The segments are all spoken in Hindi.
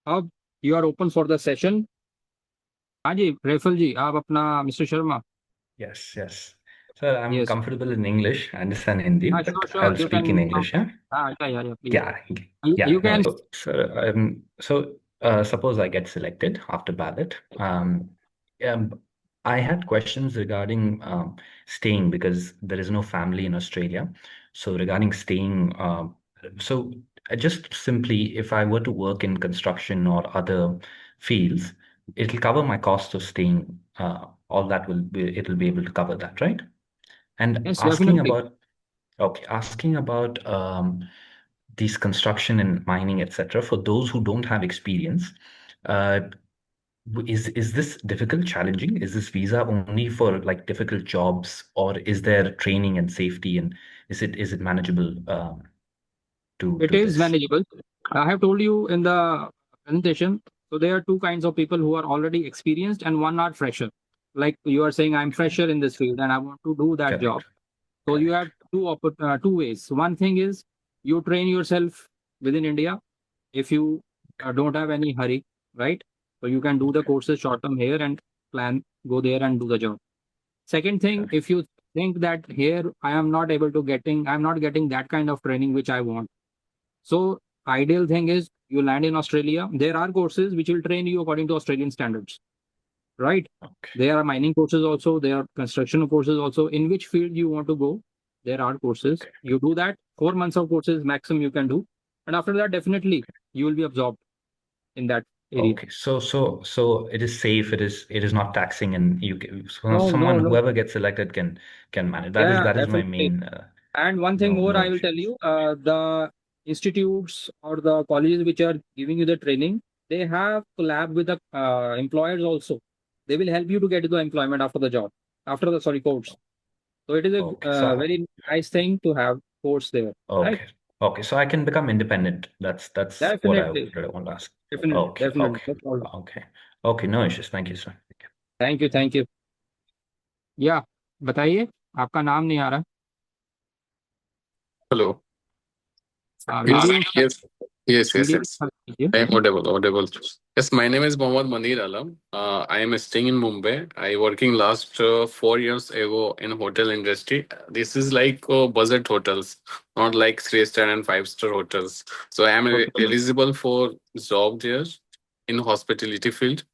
अब you are open for the session. हाँ जी, रेफल जी, आप अपना mister Sharma. Yes, yes. Sir, I'm yes. comfortable in English. I understand Hindi, हाँ, but sure I'll sure, you speak can. in English, yeah? हाँ, yeah please. Yeah, you yeah, no. Can. So, sir, suppose I get selected after ballot. Um, I had questions regarding staying because there is no family in Australia. So regarding staying, so just simply, if I were to work in construction or other fields, it'll cover my cost of staying. All that it'll be able to cover that, right? And yes, asking definitely. about, okay, asking about these construction and mining, etc. For those who don't have experience, uh, is this difficult, challenging? Is this visa only for like difficult jobs, or is there training and safety, and is it manageable to It do is this? manageable. I have told you in the presentation. So there are two kinds of people who are already experienced and one are fresher. Like you are saying, I'm Okay, fresher in this field and I want to do that job. correct, So you have correct. two ways. One thing is you train yourself within India if you don't have any hurry, right? So you can do the Okay, courses short term here and plan, go there and do the job. Second thing, correct. if you think that here I'm not getting that kind of training which I want. So ideal thing is you land in Australia. There are courses which will train you according to Australian standards, right? Okay, There are mining courses also, there are construction courses also. In which field you want to go, there are courses. okay. You do that, 4 months of courses maximum you can do. And after that, definitely you will be absorbed in that area. Okay, so it is safe. It is not taxing, and so No, someone no, no. whoever gets selected can manage. That is Yeah, that is my definitely. main And one thing no more, no I will tell issues. you, the institutes or the colleges which are giving you the training, they have collab with the employers also. They will help you to get the employment after the job, after the sorry course. So it is a Okay, so very nice thing to have course there, right? okay, okay, so I can become independent. That's what I Definitely, really want to ask. definitely, Okay, definitely. okay, No problem. okay, okay. No issues. Thank you, sir. Thank you, thank you. या बताइए, आपका नाम नहीं आ रहा। Hello. Video Yes, yes, yes, yes, yes. Video कीजिए। I am audible, audible. Yes, my name is Mohammad Manir Alam. I am staying in Mumbai. I working last 4 years ago in hotel industry. This is like budget hotels, not like 3 star and 5 star hotels. So I am eligible for job there in hospitality field.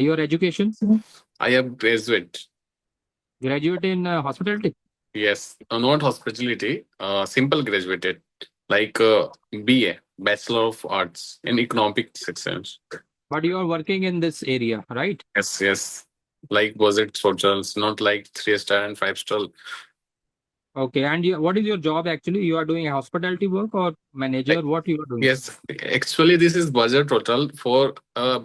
Your education, I have graduate. Graduate in hospitality. Yes, not hospitality. Simple graduated, like BA, Bachelor of Arts in Economic Sections. But you are working in this area, right? Yes, yes. Like budget hotels, not like 3 star and 5 star. Okay, and what is your job actually? You are doing hospitality work or manager? Like What you are doing? yes, actually this is budget hotel for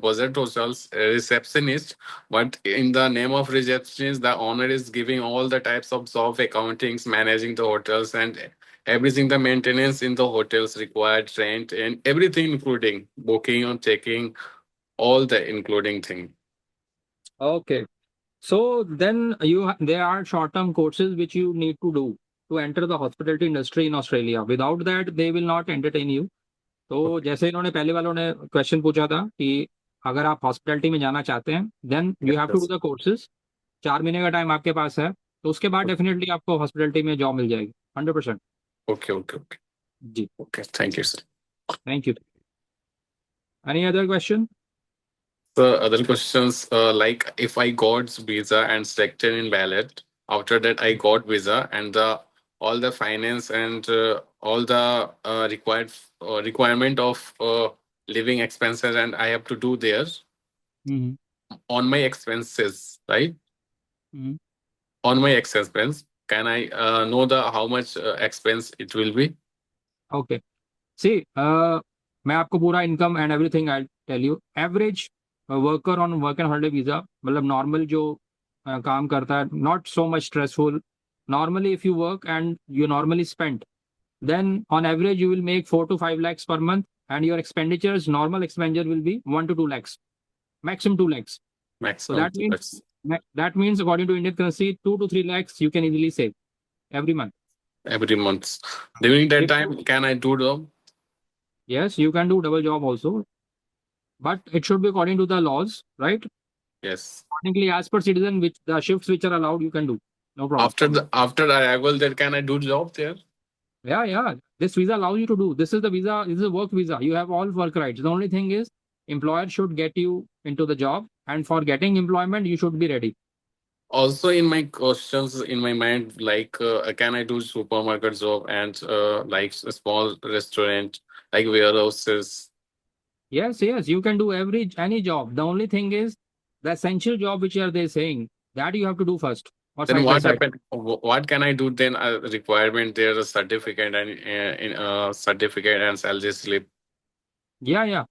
budget hotels receptionist. But in the name of receptionist, the owner is giving all the types of job, accountings, managing the hotels, and everything the maintenance in the hotels required, rent, and everything including booking or checking, all the including thing. Okay, so then there are short-term courses which you need to do to enter the hospitality industry in Australia. Without that, they will not entertain you. तो Okay. जैसे इन्होंने पहले वालों ने क्वेश्चन पूछा था कि अगर आप हॉस्पिटैलिटी में जाना चाहते हैं then you Yes, have to do yes. The courses. 4 महीने का टाइम आपके पास है, तो उसके बाद डेफिनेटली आपको हॉस्पिटैलिटी में जॉब मिल जाएगी 100%। Okay, okay, okay. जी, Okay. Thank you, sir. Thank you. Any other question? The other questions, like if I got visa and selected in ballot, after that I got visa and the all the finance and all the required requirement of living expenses and I have to do there on my expenses, right? On my expense, can I know the how much expense it will be? Okay, see मैं आपको पूरा income and everything I tell you. Average worker on work and holiday visa, मतलब नॉर्मल जो काम करता है, not so much stressful. Normally if you work and you normally spend, then on average you will make 4 to 5 lakhs per month, and your expenditures, normal expenditure will be 1 to 2 lakhs, maximum 2 lakhs. So Maximum. That's that means according to Indian currency 2 to 3 lakhs you can easily save every month. every month. During that If you time, can I do the? Yes, you can do double job also, but it should be according to the laws, right? Yes. Accordingly, as per citizen, which the shifts which are allowed, you can do. No problem. After arrival, then can I do job there? Yeah, yeah. This visa allows you to do. This is the visa. This is a work visa. You have all work rights. The only thing is, employer should get you into the job, and for getting employment, you should be ready. Also, in my questions in my mind, like, can I do supermarket job and like a small restaurant, like warehouses? Yes, yes. You can do any job. The only thing is, the essential job which are they saying that you have to do first or Then side by what side. happened? What can I do then? A requirement there, a certificate and in certificate and salary slip. Yeah, yeah.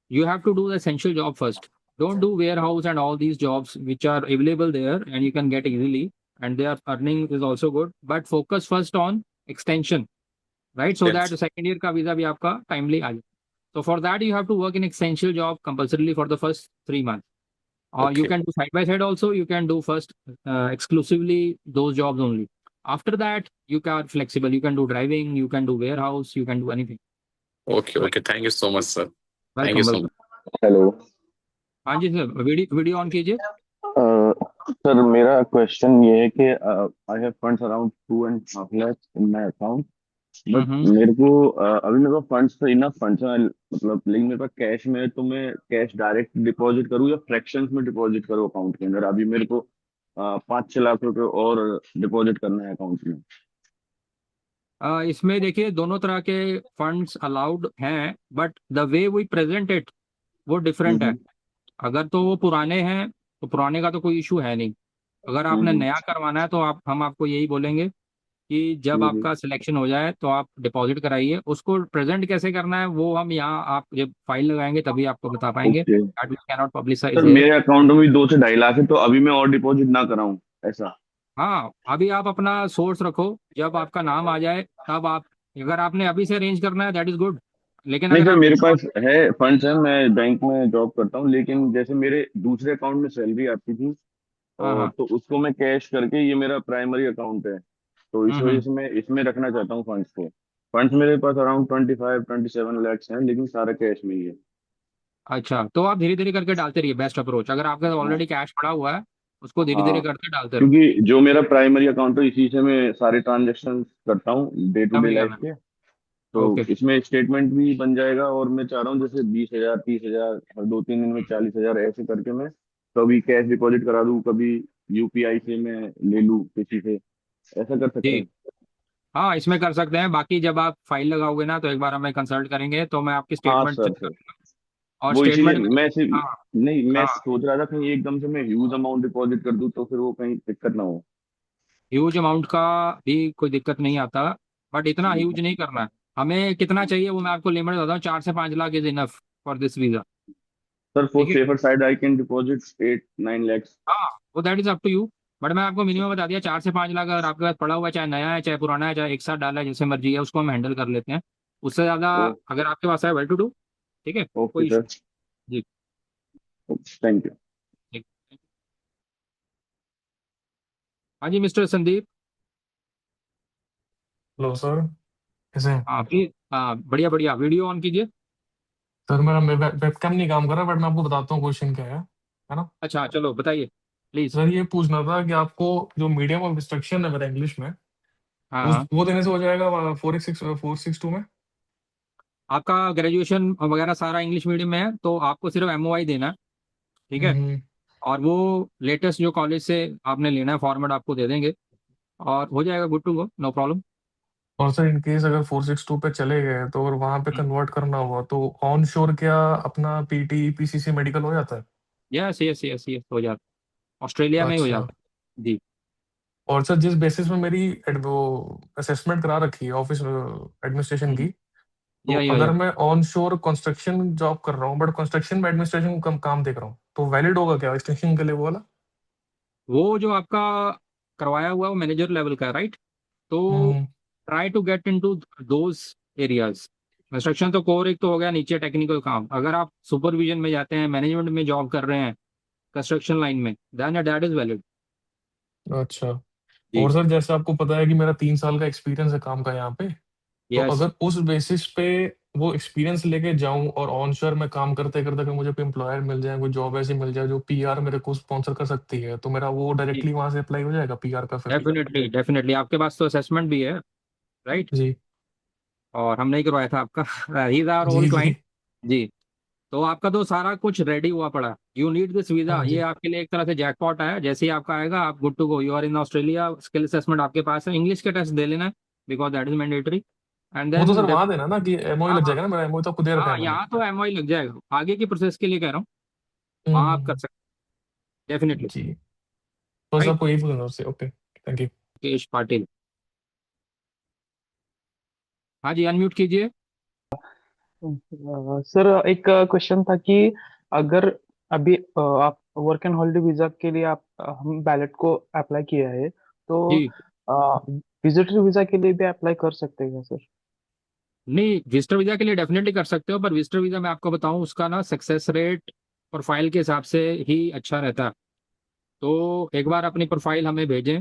You have to do the essential job first. Don't do warehouse and all these jobs which are available there and you can get easily, and their earning is also good. But focus first on extension, right? So Then that second year ka visa bhi aapka timely aa jaye. So for that you have to work in essential job compulsorily for the first 3 months. Or you okay, can do side by side also. You can do first exclusively those jobs only. After that you can flexible. You can do driving. You can do warehouse. You can do anything. okay, Right? okay. Thank you so much, sir. Thank you Welcome, so much. welcome. Hello हाँ जी सर, वीडियो ऑन कीजिए. सर मेरा क्वेश्चन ये है कि I have funds around 2.5 lakh in my account but hmm. मेरे को अभी मेरे पास फंड्स तो इनफ फंड्स हैं मतलब लेकिन मेरे पास कैश में है, तो मैं कैश डायरेक्ट डिपॉजिट करूँ या फ्रैक्शंस में डिपॉजिट करूँ अकाउंट के अंदर अभी मेरे को 5-6 लाख रुपए और डिपॉजिट करना है अकाउंट में। इसमें देखिए दोनों तरह के फंड्स अलाउड हैं, but the way we present it वो डिफरेंट है. हम्म अगर तो वो पुराने हैं तो पुराने का तो कोई इशू है नहीं. अगर आपने हम्म नया करवाना है तो हम आपको यही बोलेंगे कि जब हम्म आपका सिलेक्शन हो जाए तो आप डिपॉजिट कराइए. उसको प्रेजेंट कैसे करना है वो हम यहाँ आप जब फाइल लगाएंगे तभी आपको बता पाएंगे. Okay that we can not publicise sir here. मेरे अकाउंट में भी 2 से 2.5 लाख है तो अभी मैं और डिपॉजिट ना कराऊं ऐसा। हाँ, अभी आप अपना सोर्स रखो. जब आपका नाम आ जाए तब आप, अगर आपने अभी से अरेंज करना है दैट इज गुड. लेकिन नहीं अगर सर आप मेरे पास है फंड्स है मैं बैंक में जॉब करता हूँ लेकिन जैसे मेरे दूसरे अकाउंट में सैलरी आती थी हाँ, और हाँ. तो उसको मैं कैश करके ये मेरा प्राइमरी अकाउंट है तो इस वजह हम्म. से मैं इसमें रखना चाहता हूँ फंड्स को। फंड्स मेरे पास अराउंड 25-27 लैक्स हैं लेकिन सारा कैश में ही है। अच्छा, तो आप धीरे धीरे करके डालते रहिए. Best approach. अगर आपके पास हाँ ऑलरेडी कैश पड़ा हुआ है उसको धीरे धीरे हाँ करके डालते रहो. क्योंकि जो मेरा प्राइमरी अकाउंट है इसी से मैं सारे ट्रांजेक्शन करता हूँ डे टू डे समझ गया लाइफ मैं. के। तो ओके. इसमें स्टेटमेंट भी बन जाएगा और मैं चाह रहा हूँ जैसे 20,000 30,000 और 2-3 दिन में 40,000 ऐसे करके मैं कभी कैश डिपॉजिट करा दूँ कभी यूपीआई से मैं ले लूँ किसी से ऐसा कर सकते जी. हैं। हाँ, इसमें कर सकते हैं. बाकी जब आप फाइल लगाओगे ना तो एक बार हमें कंसल्ट करेंगे तो मैं आपकी हाँ स्टेटमेंट सर चेक सर करूंगा. और वो इसीलिए स्टेटमेंट में. मैं सिर्फ हाँ, नहीं मैं हाँ. सोच रहा था कहीं एकदम से मैं ह्यूज अमाउंट डिपॉजिट कर दूं तो फिर वो कहीं दिक्कत ना हो। ह्यूज अमाउंट का भी कोई दिक्कत नहीं आता, बट इतना ह्यूज नहीं करना है. हमें कितना चाहिए वो मैं आपको लिमिट बताता हूँ. 4 से 5 lakh is enough for this visa. Sir for ठीक है. Safer side I can deposit 8-9 lakhs. हाँ, वो that is up to you. But मैं आपको मिनिमम बता दिया 4 से 5 लाख. अगर आपके पास पड़ा हुआ है, चाहे नया है चाहे पुराना है चाहे एक साथ डाला है, जैसे मर्जी है, उसको हम हैंडल कर लेते हैं. उससे ज्यादा ओ अगर आपके पास है वेल टू डू. ठीक है, ओके कोई issue. Sir ji. Thank you. ठीक. हाँ जी, मिस्टर संदीप. हेलो सर, कैसे हैं? हाँ प्लीज. हाँ, बढ़िया बढ़िया. वीडियो ऑन कीजिए. सर मेरा वेबकैम नहीं काम कर रहा, बट मैं आपको बताता हूँ क्वेश्चन क्या है ना। अच्छा, चलो बताइए प्लीज. सर ये पूछना था कि आपको जो मीडियम ऑफ इंस्ट्रक्शन है मेरा इंग्लिश में, हाँ, उस हाँ. वो देने से हो जाएगा 462 में। आपका ग्रेजुएशन वगैरह सारा इंग्लिश मीडियम में है तो आपको सिर्फ एमओआई देना है. ठीक है. हम्म। और वो लेटेस्ट जो कॉलेज से आपने लेना है फॉर्मेट आपको दे देंगे और हो जाएगा. Good to go. No problem. और सर इन केस अगर 462 पे चले गए तो अगर वहां पे कन्वर्ट करना हुआ तो ऑन शोर क्या अपना पीटी पीसीसी मेडिकल हो जाता है? यस, यस, यस, यस, हो जाता. ऑस्ट्रेलिया में ही हो अच्छा। जाता. जी. और सर जिस बेसिस में मेरी वो असेसमेंट करा रखी है ऑफिस एडमिनिस्ट्रेशन की, तो या अगर मैं ऑन शोर कंस्ट्रक्शन जॉब कर रहा हूँ बट कंस्ट्रक्शन में एडमिनिस्ट्रेशन कम काम देख रहा हूँ, तो वैलिड होगा क्या एक्सटेंशन के लिए वो वाला? वो जो आपका करवाया हुआ है वो मैनेजर लेवल का है, राइट? तो hmm. Try to get into those areas. Construction तो कोर एक तो हो गया, नीचे टेक्निकल काम. अगर आप सुपरविजन में जाते हैं, मैनेजमेंट में जॉब कर रहे हैं कंस्ट्रक्शन लाइन में, देन दैट इज वैलिड. अच्छा। जी. और सर जैसे आपको पता है कि मेरा 3 साल का एक्सपीरियंस है काम का यहाँ पे, तो यस. अगर उस बेसिस पे वो एक्सपीरियंस लेके जाऊं और ऑनशोर में काम करते करते अगर मुझे कोई एम्प्लॉयर मिल जाए, कोई जॉब ऐसी मिल जाए जो पीआर मेरे को स्पॉन्सर कर सकती है, तो मेरा वो डायरेक्टली वहां से अप्लाई हो जाएगा पीआर का फिर। डेफिनेटली डेफिनेटली, आपके पास तो असेसमेंट भी है, राइट? जी और हमने ही करवाया था आपका। ही इज आवर ओल्ड जी जी। क्लाइंट। जी। तो आपका तो सारा कुछ रेडी हुआ पड़ा, यू नीड दिस वीजा, हाँ ये जी। आपके लिए एक तरह से जैकपॉट है। जैसे ही आपका आएगा आप good to go, you are in Australia. Skill assessment आपके पास है, इंग्लिश के टेस्ट दे लेना, because that is mandatory. And वो तो देन सर वहां देना ना कि एमओई हाँ लग हाँ जाएगा ना, मेरा एमओई तो आपको दे रखा हाँ, है मैंने। यहाँ तो एमओआई लग जाएगा, आगे की प्रोसेस के लिए कह रहा हूँ, वहाँ आप कर हम्म। सकते हैं डेफिनेटली। जी। तो सर राइट। आपको यही पूछना था उससे। Okay, thank you. Mukesh Patil. हाँ जी, अनम्यूट कीजिए। सर एक क्वेश्चन था कि अगर अभी आप वर्क एंड हॉलिडे वीजा के लिए आप हम बैलेट को अप्लाई किया है तो जी। विजिटर वीजा के लिए भी अप्लाई कर सकते हैं सर? नहीं, विजिटर वीजा के लिए डेफिनेटली कर सकते हो, पर विजिटर वीजा मैं आपको बताऊं उसका ना सक्सेस रेट प्रोफाइल के हिसाब से ही अच्छा रहता है। तो एक बार अपनी प्रोफाइल हमें भेजें,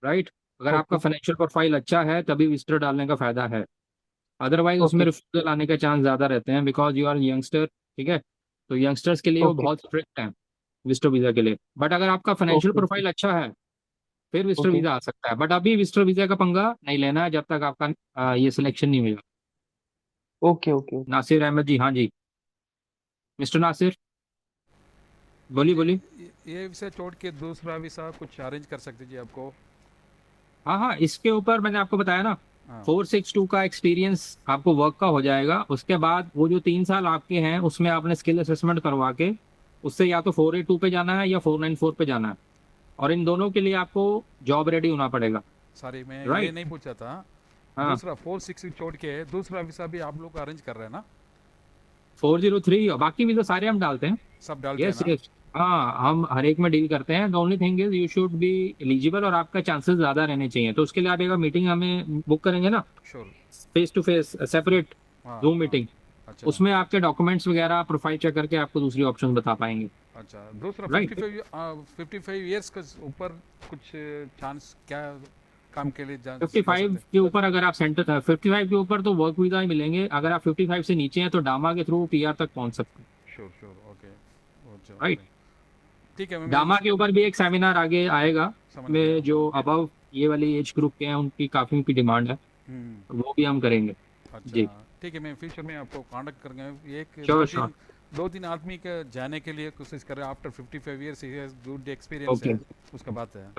राइट? अगर आपका ओके फाइनेंशियल प्रोफाइल अच्छा है तभी विजिटर डालने का फायदा है, अदरवाइज उसमें ओके रिफ्यूजल आने के चांस ज़्यादा रहते हैं, बिकॉज यू आर यंगस्टर। ठीक है, तो यंगस्टर्स के लिए वो ओके बहुत स्ट्रिक्ट हैं विजिटर वीजा के लिए। बट अगर आपका फाइनेंशियल ओके ओके प्रोफाइल अच्छा है फिर विजिटर ओके वीजा आ सकता है, बट अभी विजिटर वीजा का पंगा नहीं लेना है जब तक आपका ये सिलेक्शन नहीं हुआ। ओके ओके नासिर अहमद जी, हाँ जी, मिस्टर नासिर, बोलिए बोलिए। ये विषय छोड़ के दूसरा विषय कुछ अरेंज कर सकते जी आपको? हाँ हाँ, इसके ऊपर मैंने आपको बताया ना, हाँ 462 का एक्सपीरियंस आपको वर्क का हो जाएगा। उसके बाद वो जो 3 साल आपके हैं उसमें आपने स्किल असेसमेंट करवा के उससे या तो 482 पे जाना है या 494 पे जाना है, और इन दोनों के लिए आपको जॉब रेडी होना पड़ेगा। सॉरी, मैं ये राइट। नहीं पूछा था। हाँ, दूसरा 460 छोड़ के दूसरा विषय भी आप लोग अरेंज कर रहे हैं ना? 403 और बाकी भी तो सारे हम डालते हैं। सब डालते हैं यस ना? यस, हाँ हम हर एक में डील करते हैं। The only thing is you should be eligible और आपका चांसेस ज्यादा रहने चाहिए। तो उसके लिए आप एक मीटिंग हमें बुक करेंगे ना, sure. Face to face separate हाँ जूम हाँ। मीटिंग, अच्छा उसमें आपके डॉक्यूमेंट्स वगैरह प्रोफाइल चेक करके आपको दूसरी ऑप्शन बता पाएंगे। अच्छा। दूसरा राइट। 55 ईयर्स के ऊपर कुछ चांस क्या काम के लिए जा 55 सकते? के ऊपर अगर आप सेंटर 55 के ऊपर तो वर्क वीजा ही मिलेंगे, अगर आप 55 से नीचे हैं तो डामा के थ्रू पीआर तक पहुंच सकते हैं। Sure sure, okay. अच्छा राइट। ओके, ठीक है। मैं डामा के ऊपर भी एक सेमिनार आगे आएगा, समझ गया। में जो अबव ये वाली एज ग्रुप के हैं उनकी काफी उनकी डिमांड है, हम्म। वो भी हम करेंगे। जी। अच्छा ठीक है, मैं फ्यूचर में आपको कांटेक्ट करेंगे। एक श्योर श्योर। दो तीन आदमी के जाने के लिए कोशिश करें। After 55 years he has good experience okay. है, उसका बात है।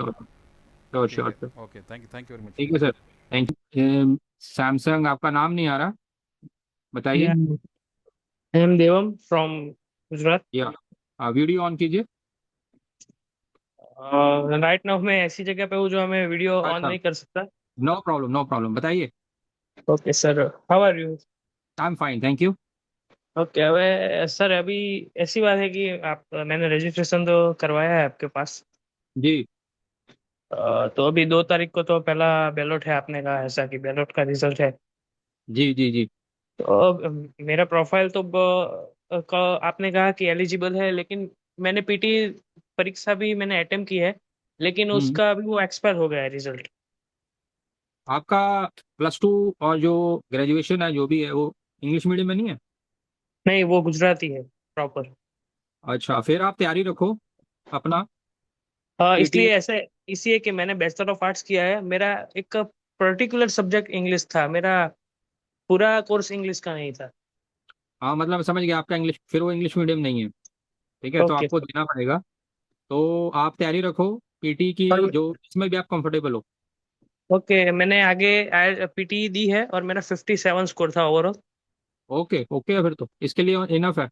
श्योर ठीक श्योर। है, okay, thank you very much. ठीक है सर, थैंक यू। सैमसंग, आपका नाम नहीं आ रहा, बताइए। Yeah, I am Devam from Gujarat. या वीडियो ऑन कीजिए। राइट नाउ मैं ऐसी जगह पे हूँ जो हमें वीडियो ऑन अच्छा, नहीं कर सकता। नो प्रॉब्लम नो प्रॉब्लम, बताइए। Okay sir, how are you? I am fine, thank you. Okay, अबे सर अभी ऐसी बात है कि आप मैंने रजिस्ट्रेशन तो करवाया है आपके पास। जी तो अभी 2 तारीख को तो पहला बैलोट है, आपने कहा ऐसा कि बैलोट का रिजल्ट है। जी जी जी। तो मेरा प्रोफाइल तो आपने कहा कि एलिजिबल है, लेकिन मैंने पीटी परीक्षा भी मैंने अटेम्प्ट की है, लेकिन हम्म। उसका अभी वो एक्सपायर हो गया है रिजल्ट। आपका +2 और जो ग्रेजुएशन है जो भी है वो इंग्लिश मीडियम में नहीं है? नहीं, वो गुजराती है प्रॉपर। अच्छा, फिर आप तैयारी रखो अपना पीटी। इसलिए ऐसे, इसलिए कि मैंने बैचलर ऑफ आर्ट्स किया है, मेरा एक पर्टिकुलर सब्जेक्ट इंग्लिश था, मेरा पूरा कोर्स इंग्लिश का नहीं था। हाँ मतलब समझ गया, आपका इंग्लिश फिर वो इंग्लिश मीडियम नहीं है। ठीक है, तो ओके। आपको देना पड़ेगा। तो आप तैयारी रखो पीटी की, और जो इसमें भी आप कंफर्टेबल हो। ओके, मैंने आगे पीटी दी है और मेरा 57 स्कोर था ओवरऑल। ओके ओके, फिर तो इसके लिए इनफ है।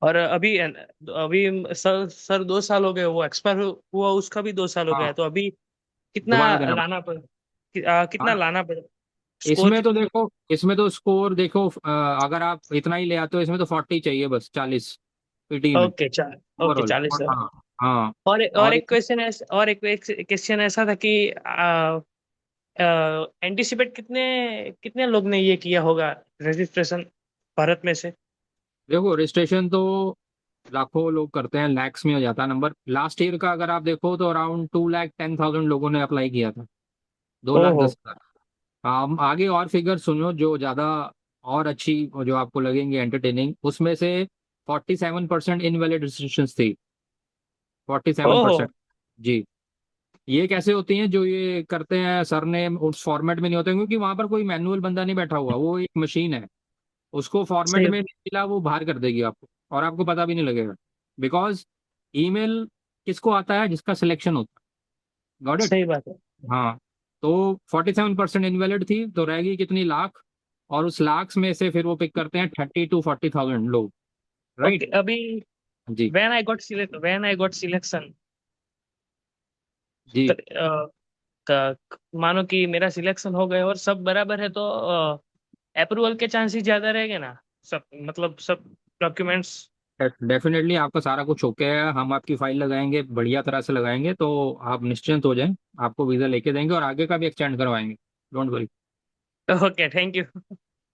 और अभी अभी सर 2 साल हो गए, वो एक्सपायर हुआ, उसका भी 2 साल हो गया, हाँ, तो अभी कितना दोबारा देना लाना पड़ कितना हाँ, लाना पड़ स्कोर इसमें तो कितना? देखो, इसमें तो स्कोर देखो, अगर आप इतना ही ले आते हो इसमें तो 40 चाहिए बस, 40 पीटी में ओके ओके, ओवरऑल। 40 सर। हाँ हाँ। और और एक क्वेश्चन और एक क्वेश्चन ऐसा था कि एंटिसिपेट कितने कितने लोग ने ये किया होगा रजिस्ट्रेशन भारत में से? देखो, रजिस्ट्रेशन तो लाखों लोग करते हैं, लैक्स में हो जाता है नंबर। लास्ट ईयर का अगर आप देखो तो अराउंड 2,10,000 लोगों ने अप्लाई किया था, दो लाख ओहो। दस हजार आगे और फिगर सुनो जो ज्यादा और अच्छी जो आपको लगेंगी एंटरटेनिंग, उसमें से 47% इनवैलिड रिस्ट्रिक्शंस थी। 47%। ओह जी। ये कैसे होती हैं जो ये करते हैं सरनेम उस फॉर्मेट में नहीं होते, क्योंकि वहां पर कोई मैनुअल बंदा नहीं बैठा हुआ, वो एक मशीन है। उसको फॉर्मेट सही में नहीं मिला, वो बाहर कर देगी आपको, और आपको पता भी नहीं लगेगा। बिकॉज ईमेल किसको आता है? जिसका सिलेक्शन होता है। Got it? सही बात है। हाँ। तो 47% इनवैलिड थी, तो रहेगी कितनी? लाख। और उस लाख में से फिर वो पिक करते हैं 30 to 40,000 लोग। Okay right? अभी जी। व्हेन आई गॉट सिलेक्शन, जी। मानो कि मेरा सिलेक्शन हो गया और सब बराबर है तो अप्रूवल के चांसेस ज्यादा रहेंगे ना, सब मतलब सब डॉक्यूमेंट्स। डेफिनेटली आपका सारा कुछ ओके है, हम आपकी फाइल लगाएंगे, बढ़िया तरह से लगाएंगे, तो आप निश्चिंत हो जाएं। आपको वीज़ा लेके देंगे और आगे का भी एक्सटेंड करवाएंगे। Don't worry. Okay thank you.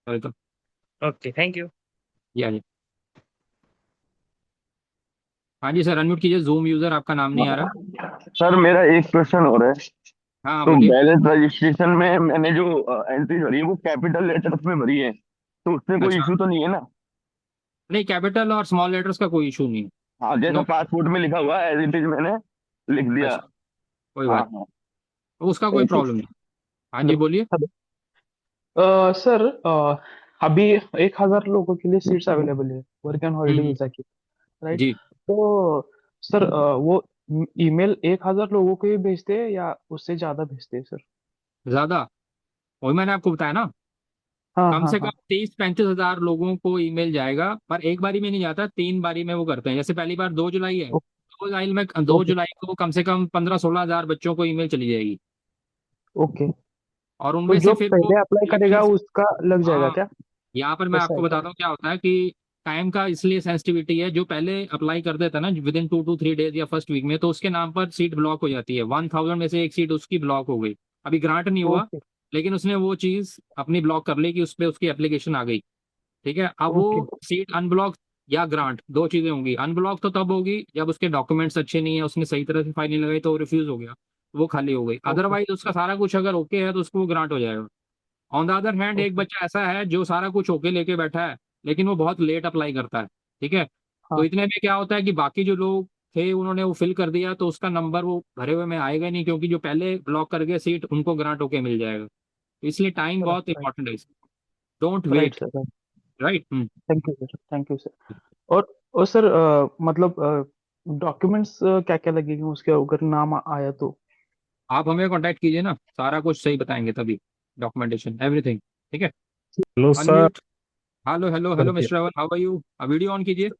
Welcome. Okay thank you. या जी। हाँ जी सर, अनम्यूट कीजिए, जूम यूज़र आपका नाम नहीं आ रहा। सर मेरा एक क्वेश्चन हो रहा है। हाँ हाँ, तो बोलिए। बैलेट रजिस्ट्रेशन में मैंने जो एंट्री भरी है वो कैपिटल लेटर्स में भरी है, तो उसमें कोई अच्छा। इशू तो नहीं है ना? नहीं, कैपिटल और स्मॉल लेटर्स का कोई इशू नहीं है। हाँ, जैसा नो। पासपोर्ट में लिखा हुआ है एज इट इज मैंने लिख दिया। अच्छा, कोई हाँ बात हाँ। नहीं, उसका कोई थैंक यू। प्रॉब्लम नहीं। हाँ जी, बिल्कुल। बोलिए। हेलो। सर, अभी 1,000 लोगों के लिए सीट्स अवेलेबल है work and holiday hmm. Visa की, राइट? जी। तो सर, वो ईमेल 1,000 लोगों को ही भेजते हैं या उससे ज्यादा भेजते हैं सर? ज़्यादा। वही मैंने आपको बताया ना, हाँ कम हाँ से कम हाँ। 30-35 हज़ार लोगों को ईमेल जाएगा, पर एक बारी में नहीं जाता, 3 बारी में वो करते हैं। जैसे पहली बार 2 जुलाई है, ओ- 2 जुलाई में, दो ओके जुलाई को कम से कम 15-16 हज़ार बच्चों को ईमेल चली जाएगी। ओके। और तो उनमें से जो फिर वो पहले अप्लाई करेगा सिलेक्शन। उसका लग जाएगा हाँ, क्या? यहाँ पर मैं ऐसा आपको है क्या? बताता हूँ क्या होता है कि टाइम का इसलिए सेंसिटिविटी है। जो पहले अप्लाई कर देता है ना विद इन 2 to 3 डेज या फर्स्ट वीक में, तो उसके नाम पर सीट ब्लॉक हो जाती है। 1,000 में से एक सीट उसकी ब्लॉक हो गई। अभी ग्रांट नहीं हुआ, ओके लेकिन उसने वो चीज अपनी ब्लॉक कर ली कि उस पर उसकी एप्लीकेशन आ गई। ठीक है, अब ओके वो सीट अनब्लॉक या ग्रांट, दो चीजें होंगी। अनब्लॉक तो तब होगी जब उसके डॉक्यूमेंट्स अच्छे नहीं है, उसने सही तरह से फाइल नहीं लगाई, तो रिफ्यूज हो गया, वो खाली हो गई। ओके अदरवाइज उसका सारा कुछ अगर ओके है तो उसको वो ग्रांट हो जाएगा। ऑन द अदर हैंड, एक ओके। बच्चा ऐसा है जो सारा कुछ ओके लेके बैठा है, लेकिन वो बहुत लेट अप्लाई करता है। ठीक है, तो हाँ। इतने में क्या होता है कि बाकी जो लोग थे उन्होंने वो फिल कर दिया, तो उसका नंबर वो भरे हुए में आएगा नहीं, क्योंकि जो पहले ब्लॉक कर गए सीट उनको ग्रांट होके मिल जाएगा। तो इसलिए टाइम राइट बहुत राइट। इंपॉर्टेंट है। Don't right wait. Sir, right. Right. Thank you sir, thank you sir. और सर, मतलब डॉक्यूमेंट्स क्या क्या लगेंगे उसके अगर नाम आया तो? आप हमें कांटेक्ट कीजिए ना, सारा कुछ सही बताएंगे तभी। Documentation everything. ठीक है। Hello sir. Unmute. Hello hello hello करके mister Avan, how are you? Video on कीजिए।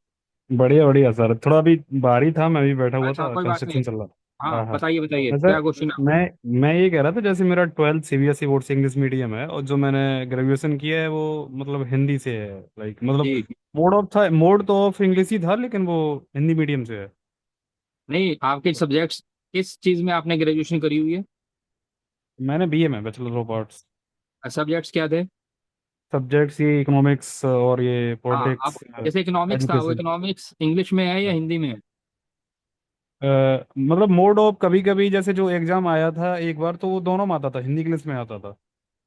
बढ़िया बढ़िया सर, थोड़ा अभी बाहर ही था, मैं भी बैठा हुआ अच्छा, था, कोई बात नहीं। कंस्ट्रक्शन चल रहा था। हाँ, हाँ हाँ। बताइए बताइए वैसे क्या क्वेश्चन है। मैं ये कह रहा था, जैसे मेरा 12th सीबीएसई बोर्ड से इंग्लिश मीडियम है, और जो मैंने ग्रेजुएशन किया है वो मतलब हिंदी से है, लाइक मतलब जी। मोड तो ऑफ इंग्लिश ही था, लेकिन वो हिंदी मीडियम से है। नहीं, आपके सब्जेक्ट्स किस चीज में आपने ग्रेजुएशन करी हुई है? मैंने बीए में, बैचलर ऑफ आर्ट्स। सब्जेक्ट्स क्या थे? सब्जेक्ट्स ये इकोनॉमिक्स और ये हाँ, अब पॉलिटिक्स, जैसे इकोनॉमिक्स था, वो एजुकेशन। इकोनॉमिक्स इंग्लिश में है या हिंदी में है? मतलब मोड ऑफ, कभी कभी जैसे जो एग्जाम आया था एक बार, तो वो दोनों में आता था, हिंदी इंग्लिश में आता था।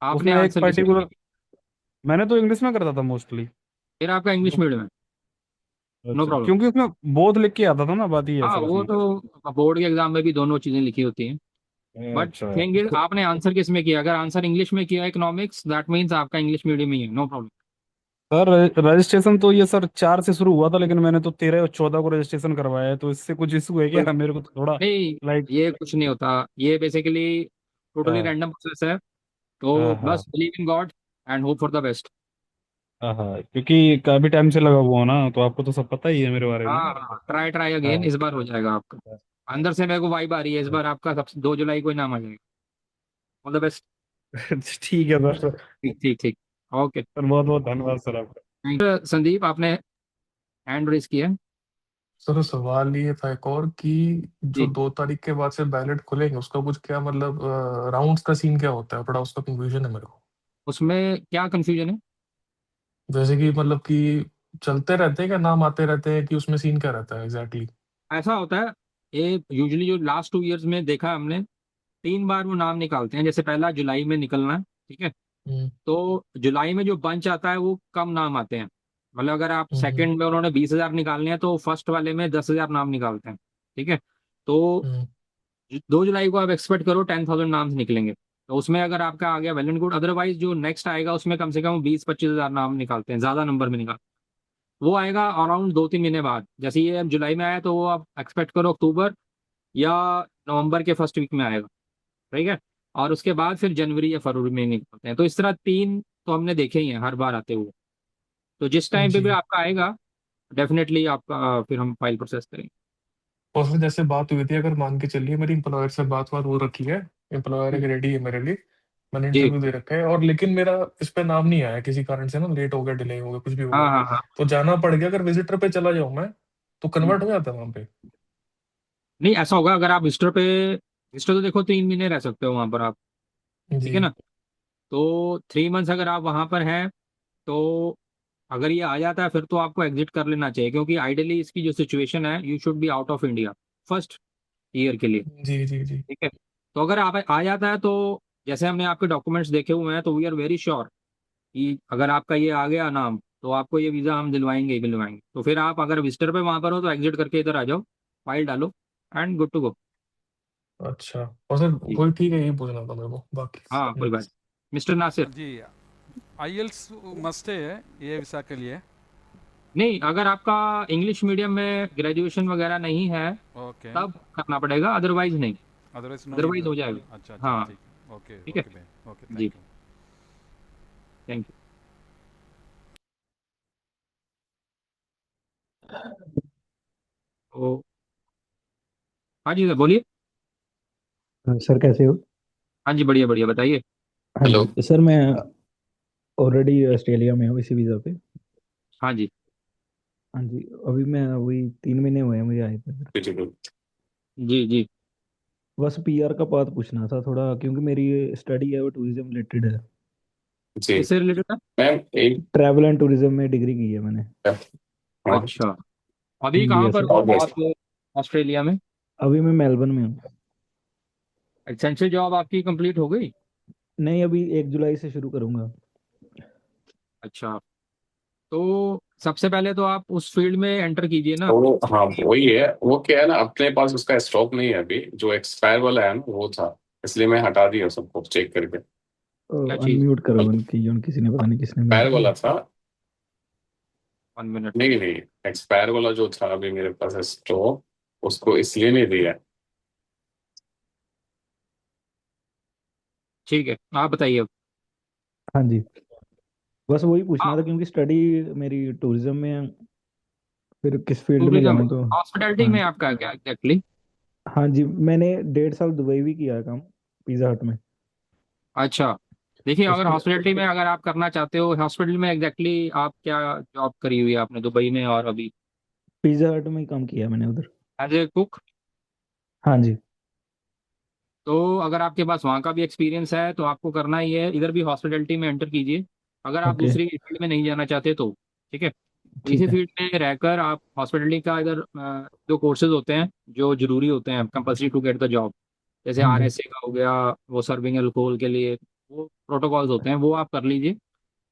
आपने उसमें एक आंसर किस में पर्टिकुलर, किया? मैंने तो इंग्लिश में करता था मोस्टली। फिर आपका इंग्लिश मीडियम है। नो अच्छा, प्रॉब्लम। क्योंकि उसमें बोथ लिख के आता था ना, बात ही है हाँ, सर वो उसमें। तो बोर्ड के एग्जाम में भी दोनों चीजें लिखी होती हैं। बट अच्छा। थिंग इज, आपने आंसर किस में किया? अगर आंसर इंग्लिश में किया इकोनॉमिक्स, दैट मीन्स आपका इंग्लिश मीडियम ही है। No problem. सर रजिस्ट्रेशन तो ये सर 4 से शुरू हुआ था, लेकिन मैंने तो 13 और 14 को रजिस्ट्रेशन करवाया है, तो इससे कुछ इशू है क्या मेरे को? तो थोड़ा नहीं, लाइक। ये कुछ नहीं होता। ये बेसिकली टोटली हाँ रैंडम प्रोसेस है। तो हाँ बस हाँ believe in God and hope for the best. हाँ हाँ, क्योंकि काफी टाइम से लगा हुआ हूँ ना, तो आपको तो सब पता ही है मेरे बारे में। हाँ हाँ, ट्राई ट्राई अगेन, हाँ इस बार हो जाएगा आपका। अंदर से मेरे को वाइब आ रही है, इस बार आपका सबसे 2 जुलाई को ही नाम आ जाएगा। All the best. ठीक है सर। ठीक ठीक ठीक। ओके। सर बहुत बहुत धन्यवाद सर आपका। संदीप, आपने हैंड रेस किया है। सर सवाल ये था एक और कि जो जी। 2 तारीख के बाद से बैलेट खुलेंगे उसका कुछ क्या मतलब राउंड्स का सीन क्या होता है, थोड़ा उसका कंफ्यूजन है मेरे को। उसमें क्या कंफ्यूजन है? जैसे कि मतलब कि चलते रहते हैं क्या, नाम आते रहते हैं, कि उसमें सीन क्या रहता है एग्जैक्टली। ऐसा होता है, ये यूजुअली जो लास्ट 2 इयर्स में देखा है हमने, 3 बार वो नाम निकालते हैं। जैसे पहला जुलाई में निकलना है, ठीक है। तो जुलाई में जो बंच आता है वो कम नाम आते हैं। मतलब अगर आप हम्म, सेकंड में उन्होंने 20,000 निकालने हैं तो फर्स्ट वाले में 10,000 नाम निकालते हैं। ठीक है। तो 2 जुलाई को आप एक्सपेक्ट करो 10,000 नाम निकलेंगे। तो उसमें अगर आपका आ गया वेल एंड गुड, अदरवाइज जो नेक्स्ट आएगा उसमें कम से कम 20-25,000 नाम निकालते हैं, ज्यादा नंबर में निकाल। वो आएगा अराउंड 2-3 महीने बाद। जैसे ये अब जुलाई में आया तो वो आप एक्सपेक्ट करो अक्टूबर या नवंबर के फर्स्ट वीक में आएगा। ठीक है। और उसके बाद फिर जनवरी या फरवरी में निकलते हैं। तो इस तरह 3 तो हमने देखे ही हैं हर बार आते हुए। तो जिस टाइम पे भी जी। आपका आएगा डेफिनेटली आपका फिर हम फाइल प्रोसेस करेंगे। और फिर जैसे बात हुई थी, अगर मान के चलिए मेरी एम्प्लॉयर से बात हो रखी है, एम्प्लॉयर एक रेडी है मेरे लिए, मैंने जी। इंटरव्यू दे रखा है, और लेकिन मेरा इस पे नाम नहीं आया किसी कारण से ना, लेट हो गया, डिले हो गया, कुछ भी हो हाँ गया, हाँ हाँ। तो जाना पड़ गया, अगर विजिटर पे चला जाऊं मैं तो कन्वर्ट हो जाता है वहां पे? नहीं ऐसा होगा, अगर आप विजिटर तो देखो 3 महीने रह सकते हो वहां पर आप। ठीक है जी ना। तो 3 मंथ्स अगर आप वहां पर हैं तो अगर ये आ जाता है फिर तो आपको एग्जिट कर लेना चाहिए, क्योंकि आइडियली इसकी जो सिचुएशन है you should be out of India first year के लिए। जी जी जी। ठीक है। तो अगर आप आ जाता है तो जैसे हमने आपके डॉक्यूमेंट्स देखे हुए हैं तो वी आर वेरी श्योर कि अगर आपका ये आ गया नाम तो आपको ये वीज़ा हम दिलवाएंगे ही दिलवाएंगे। तो फिर आप अगर विजिटर पे वहां पर हो तो एग्जिट करके इधर आ जाओ, फाइल डालो एंड गुड टू गो। अच्छा, और सर जी। वही ठीक है, यही पूछना था मेरे को, बाकी हाँ कोई बात नहीं। मिस्टर नासिर। जी, आईएल्स मस्ट है ये वीज़ा के लिए? नहीं, अगर आपका इंग्लिश मीडियम में ग्रेजुएशन वगैरह नहीं है ओके, तब करना पड़ेगा, अदरवाइज नहीं। Otherwise no need. अदरवाइज हो जाएगा। अच्छा अच्छा, हाँ। ठीक है, ओके ठीक है। ओके भाई, ओके, जी। Thank you. Thank you. ओ हाँ जी सर बोलिए। सर कैसे हो? हाँ जी बढ़िया बढ़िया, बताइए। हाँ हेलो। जी सर, मैं ऑलरेडी ऑस्ट्रेलिया में हूँ इसी वीज़ा पे। हाँ जी। हाँ जी, अभी मैं वही 3 महीने हुए हैं मुझे आए थे सर। Beautiful. जी जी। बस पीआर का बात पूछना था थोड़ा, क्योंकि मेरी स्टडी है वो टूरिज्म रिलेटेड है। जी किससे रिलेटेड है? मैम एक ट्रैवल एंड टूरिज्म में डिग्री की है मैंने। हाँ अच्छा। हाँ अभी जी कहाँ पर सर। हो ऑलवेज आप ऑस्ट्रेलिया में? अभी मैं मेलबर्न में हूँ। एसेंशियल जॉब आपकी कंप्लीट हो गई? नहीं, अभी 1 जुलाई से शुरू करूँगा। अच्छा। तो सबसे पहले तो आप उस फील्ड में एंटर कीजिए ना। तो हाँ वही है, वो क्या है ना, अपने पास उसका स्टॉक नहीं है अभी, जो एक्सपायर वाला है ना वो था, इसलिए मैं हटा दिया सबको चेक करके। क्या चीज? अनम्यूट करो उनकी, उन किसी ने पता नहीं किसने म्यूट एक्सपायर किया। वाला था। 1 मिनट। नहीं नहीं, एक्सपायर वाला जो था अभी मेरे पास स्टॉक, उसको इसलिए नहीं दिया। ठीक है आप बताइए अब। हाँ जी, बस वही पूछना था हाँ क्योंकि स्टडी मेरी टूरिज्म में है, फिर किस फील्ड में टूरिज्म में, जाऊँ तो। हॉस्पिटैलिटी हाँ में आपका क्या एग्जैक्टली? हाँ जी, मैंने 1.5 साल दुबई भी किया है काम, पिज़्ज़ा हट में। अच्छा। देखिए अगर उसके हॉस्पिटैलिटी में अगर आप करना चाहते हो, हॉस्पिटल में एग्जैक्टली आप क्या जॉब करी हुई है आपने दुबई में और अभी? पिज़्ज़ा हट में ही काम किया है मैंने उधर। As a cook? हाँ जी। तो अगर आपके पास वहाँ का भी एक्सपीरियंस है तो आपको करना ही है, इधर भी हॉस्पिटैलिटी में एंटर कीजिए अगर आप ओके। दूसरी फील्ड में नहीं जाना चाहते तो। ठीक है। तो इसी ठीक है। फील्ड में रहकर आप हॉस्पिटैलिटी का इधर जो कोर्सेज होते हैं जो जरूरी होते हैं compulsory to get the job, जैसे हाँ जी। आरएसए का हो गया, वो सर्विंग अल्कोहल के लिए वो प्रोटोकॉल्स होते हैं, वो आप कर लीजिए।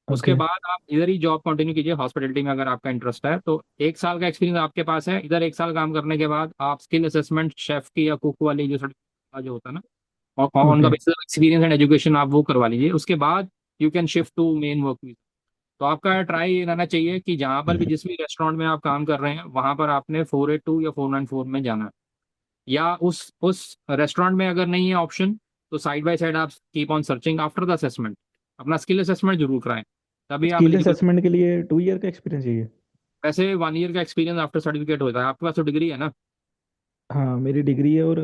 उसके ओके। बाद आप इधर ही जॉब कंटिन्यू कीजिए हॉस्पिटैलिटी में अगर आपका इंटरेस्ट है तो। 1 साल का एक्सपीरियंस आपके पास है, इधर 1 साल काम करने के बाद आप स्किल असेसमेंट शेफ की या कुक वाली जो सर्टिफिकेट जो होता है ना, on the okay. Basis of experience and education आप वो करवा लीजिए। उसके बाद you can shift to main work visa. तो आपका ट्राई ये रहना चाहिए कि जहाँ पर भी जिस भी रेस्टोरेंट में आप काम कर रहे हैं वहां पर आपने 482 या 494 में जाना है। या उस रेस्टोरेंट में अगर नहीं है ऑप्शन तो साइड बाय साइड आप keep on searching after the assessment. अपना स्किल असेसमेंट जरूर कराएं, तभी आप स्किल एलिजिबल। असेसमेंट के लिए 2 ईयर का एक्सपीरियंस चाहिए? वैसे 1 ईयर का एक्सपीरियंस आफ्टर सर्टिफिकेट होता है, आपके पास तो डिग्री है ना। हाँ, मेरी डिग्री है, और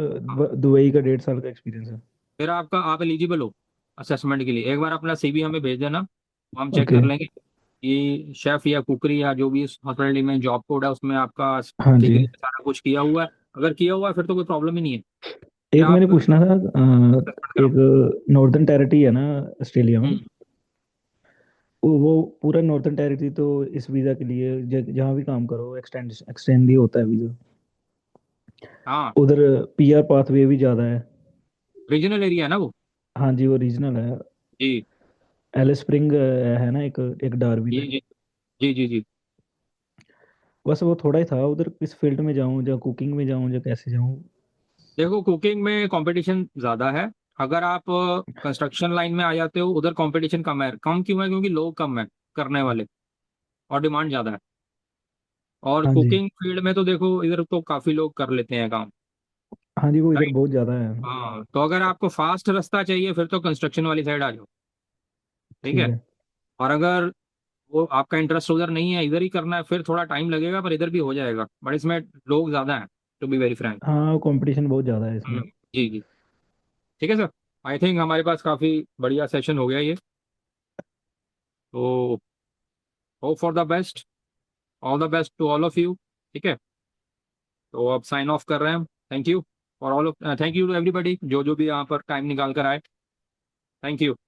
दुबई का 1.5 साल का एक्सपीरियंस है। फिर आप एलिजिबल हो असेसमेंट के लिए। एक बार अपना सीवी हमें भेज देना, तो हम चेक ओके। कर लेंगे कि शेफ या कुकरी या जो भी इस हॉस्पिटलिटी में जॉब कोड है उसमें आपका हाँ ठीक जी। है सारा कुछ किया हुआ है। अगर किया हुआ है फिर तो कोई प्रॉब्लम ही नहीं है। फिर एक मैंने आप पूछना था, assessment कराओ। एक नॉर्दर्न टेरिटरी है ना ऑस्ट्रेलिया में, हम्म। वो पूरा नॉर्दर्न टेरिटरी तो इस वीज़ा के लिए जहाँ भी काम करो एक्सटेंड एक्सटेंड ही होता है वीज़ा। हाँ उधर पीआर पाथवे भी ज़्यादा है। रीजनल एरिया है ना वो। हाँ जी, वो रीजनल है। जी। एलिस स्प्रिंग है ना, एक एक डार्विन जी है। जी जी जी जी। बस वो थोड़ा ही था उधर, किस फील्ड में जाऊं, या कुकिंग में जाऊं, या कैसे जाऊं? देखो कुकिंग में कंपटीशन ज़्यादा है। अगर आप कंस्ट्रक्शन लाइन में आ जाते हो उधर कंपटीशन कम है। कम क्यों है? क्योंकि लोग कम है करने वाले और डिमांड ज़्यादा है। और हाँ जी। कुकिंग फील्ड में तो देखो इधर तो काफ़ी लोग कर लेते हैं काम। हाँ जी, वो इधर राइट। बहुत ज्यादा है। हाँ, तो अगर आपको फास्ट रास्ता चाहिए फिर तो कंस्ट्रक्शन वाली साइड आ जाओ। ठीक ठीक है। है। और अगर वो आपका इंटरेस्ट उधर नहीं है, इधर ही करना है, फिर थोड़ा टाइम लगेगा पर इधर भी हो जाएगा, बट इसमें लोग ज़्यादा हैं, टू बी वेरी फ्रैंक। हाँ, कंपटीशन बहुत ज्यादा है इसमें। जी जी। ठीक है सर। आई थिंक हमारे पास काफ़ी बढ़िया सेशन हो गया ये। तो hope for the best. All the best to all of you. ठीक है। तो अब साइन ऑफ कर रहे हैं हम। Thank you for all of, thank you to everybody जो जो भी यहाँ पर टाइम निकाल कर आए। Thank you.